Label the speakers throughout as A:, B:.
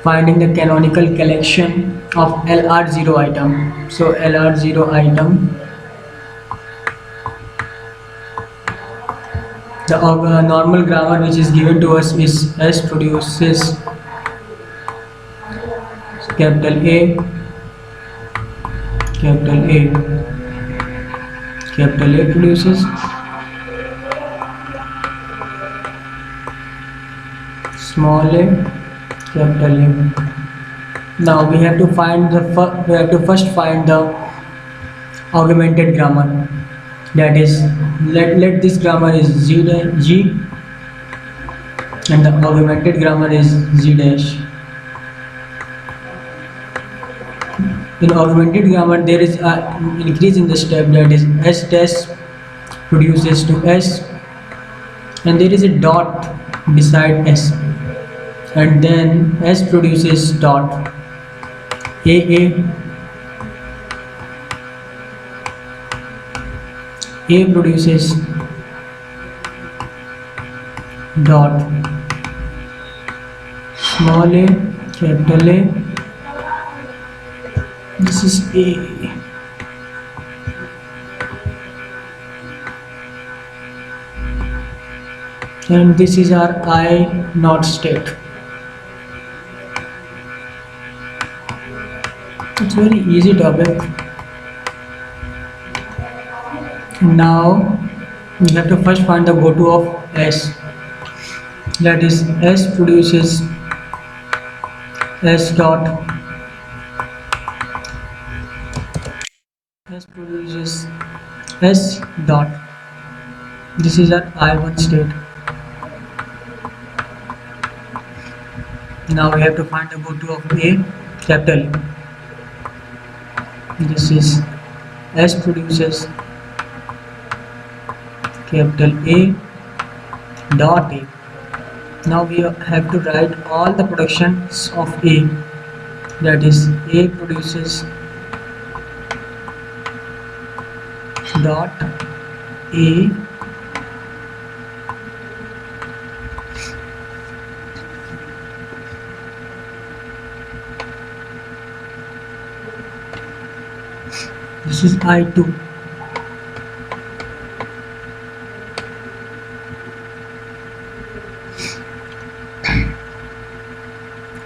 A: finding the canonical collection of LR0 item. So LR0 item, the normal grammar which is given to us is S produces capital A, capital A, capital A produces small a, capital A. Now we have to find the first find the augmented grammar. That is, let this grammar is G and the augmented grammar is Z dash. In augmented grammar there is an increase in the step, that is S dash produces to S and there is a dot beside S and then S produces dot A produces dot small a, capital A. This is A. And this is our I not state. It's very easy topic. Now we have to first find the goto of S. That is S produces S dot. S produces S dot. This is our I1 state. Now we have to find the goto of A, capital A. This is S produces capital A dot A. Now we have to write all the productions of A. That is A produces dot A this is I2.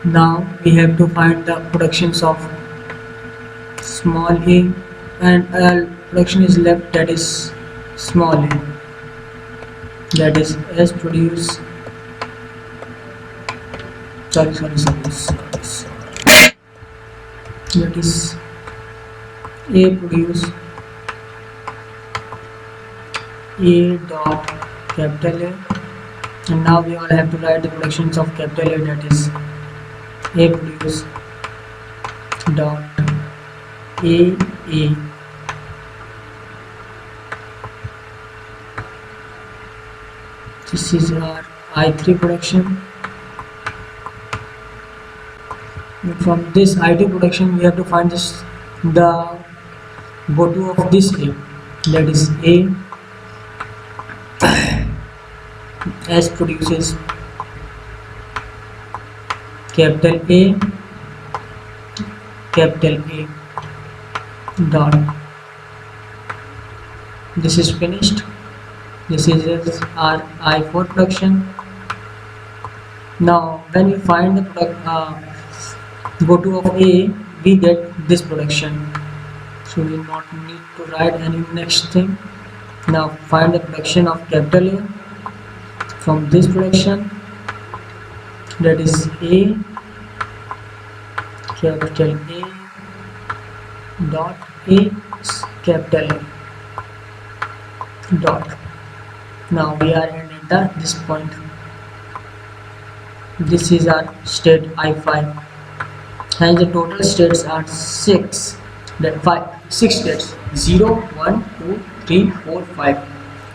A: Now we have to find the productions of small a and production is left, that is small a, that is S produce sorry that is A produce A dot capital A, and now we all have to write the productions of capital A, that is A produce dot A. This is our I3 production. And from this I2 production we have to find the goto of this A, that is A. S produces capital A dot. This is finished. This is our I4 production. Now when we find the goto of A, we get this production, so we not need to write any next thing. Now find the production of capital A. From this production, that is A capital A dot A capital A dot. Now we are at this point. This is our state I5, and the total states are 6. That 6 states, 0, 1, 2, 3, 4, 5,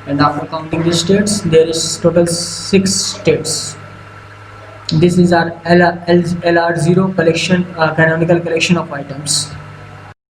A: and after counting the states there is total 6 states. This is our LR0 collection, canonical collection of items.